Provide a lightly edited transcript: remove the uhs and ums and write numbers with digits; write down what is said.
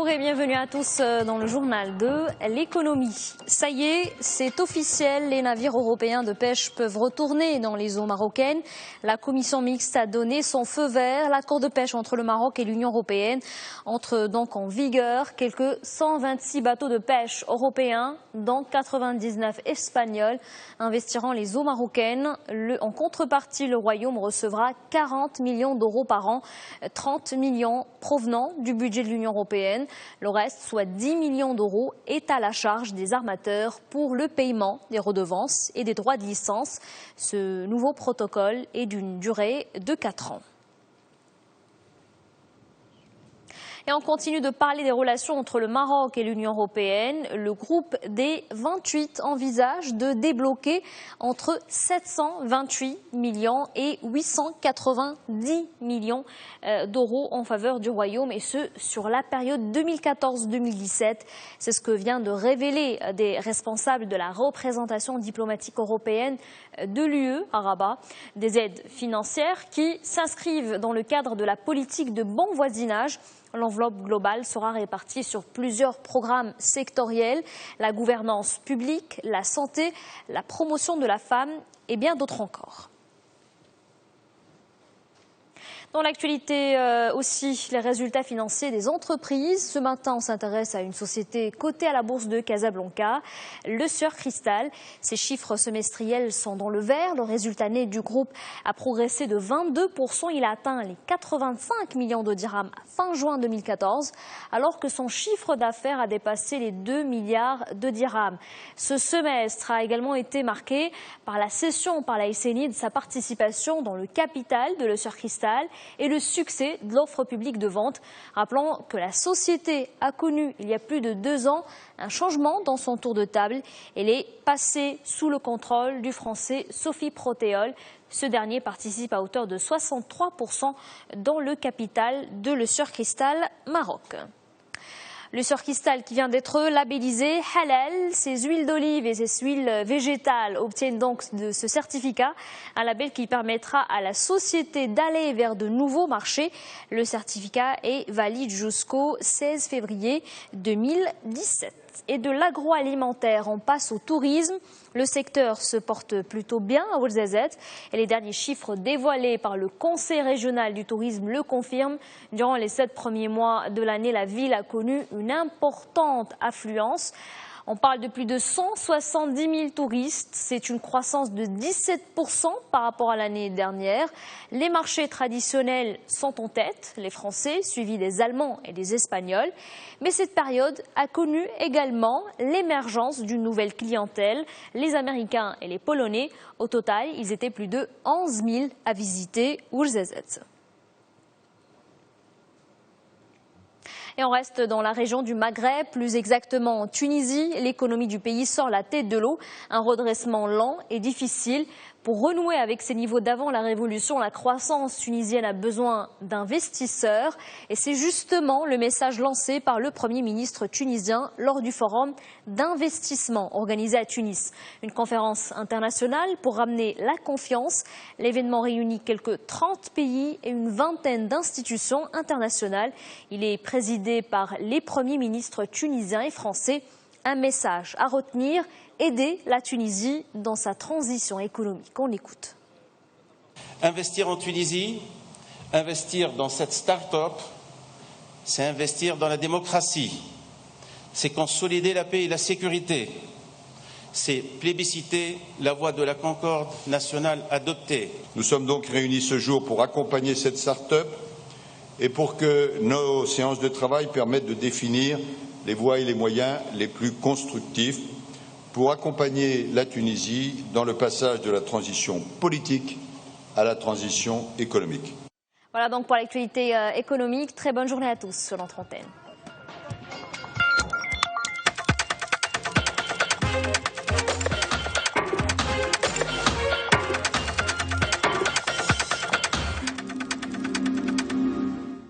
Bonjour et bienvenue à tous dans le journal de l'économie. Ça y est, c'est officiel, les navires européens de pêche peuvent retourner dans les eaux marocaines. La commission mixte a donné son feu vert. L'accord de pêche entre le Maroc et l'Union européenne entre donc en vigueur. Quelques 126 bateaux de pêche européens, dont 99 espagnols, investiront les eaux marocaines. En contrepartie, le Royaume recevra 40 millions d'euros par an, 30 millions provenant du budget de l'Union européenne. Le reste, soit 10 millions d'euros, est à la charge des armateurs pour le paiement des redevances et des droits de licence. Ce nouveau protocole est d'une durée de 4 ans. Et on continue de parler des relations entre le Maroc et l'Union européenne. Le groupe des 28 envisage de débloquer entre 728 millions et 890 millions d'euros en faveur du Royaume, et ce sur la période 2014-2017. C'est ce que vient de révéler des responsables de la représentation diplomatique européenne de l'UE à Rabat. Des aides financières qui s'inscrivent dans le cadre de la politique de bon voisinage. L'enveloppe globale sera répartie sur plusieurs programmes sectoriels, la gouvernance publique, la santé, la promotion de la femme et bien d'autres encore. Dans l'actualité aussi, les résultats financiers des entreprises. Ce matin, on s'intéresse à une société cotée à la bourse de Casablanca, le Surcristal. Ses chiffres semestriels sont dans le vert. Le résultat net du groupe a progressé de 22%. Il a atteint les 85 millions de dirhams fin juin 2014, alors que son chiffre d'affaires a dépassé les 2 milliards de dirhams. Ce semestre a également été marqué par la cession par la SNI de sa participation dans le capital de le Surcristal et le succès de l'offre publique de vente. Rappelons que la société a connu il y a plus de 2 ans un changement dans son tour de table. Elle est passée sous le contrôle du français Sophie Protéol. Ce dernier participe à hauteur de 63% dans le capital de le Surcristal Maroc. Le Surcristal qui vient d'être labellisé halal, ses huiles d'olive et ses huiles végétales obtiennent donc de ce certificat, un label qui permettra à la société d'aller vers de nouveaux marchés. Le certificat est valide jusqu'au 16 février 2017. Et de l'agroalimentaire, on passe au tourisme. Le secteur se porte plutôt bien à Ouarzazate et les derniers chiffres dévoilés par le Conseil régional du tourisme le confirment. Durant les 7 premiers mois de l'année, la ville a connu une importante affluence. On parle de plus de 170 000 touristes. C'est une croissance de 17% par rapport à l'année dernière. Les marchés traditionnels sont en tête, les Français, suivis des Allemands et des Espagnols. Mais cette période a connu également l'émergence d'une nouvelle clientèle, les Américains et les Polonais. Au total, ils étaient plus de 11 000 à visiter Ouarzazate. Et on reste dans la région du Maghreb, plus exactement en Tunisie. L'économie du pays sort la tête de l'eau. Un redressement lent et difficile. Pour renouer avec ses niveaux d'avant la révolution, la croissance tunisienne a besoin d'investisseurs. Et c'est justement le message lancé par le Premier ministre tunisien lors du forum d'investissement organisé à Tunis. Une conférence internationale pour ramener la confiance. L'événement réunit quelques 30 pays et une vingtaine d'institutions internationales. Il est présidé par les premiers ministres tunisiens et français. Un message à retenir: aider la Tunisie dans sa transition économique. On écoute. Investir en Tunisie, investir dans cette start-up, c'est investir dans la démocratie, c'est consolider la paix et la sécurité, c'est plébisciter la voie de la concorde nationale adoptée. Nous sommes donc réunis ce jour pour accompagner cette start-up et pour que nos séances de travail permettent de définir les voies et les moyens les plus constructifs pour accompagner la Tunisie dans le passage de la transition politique à la transition économique. Voilà donc pour l'actualité économique. Très bonne journée à tous sur notre antenne.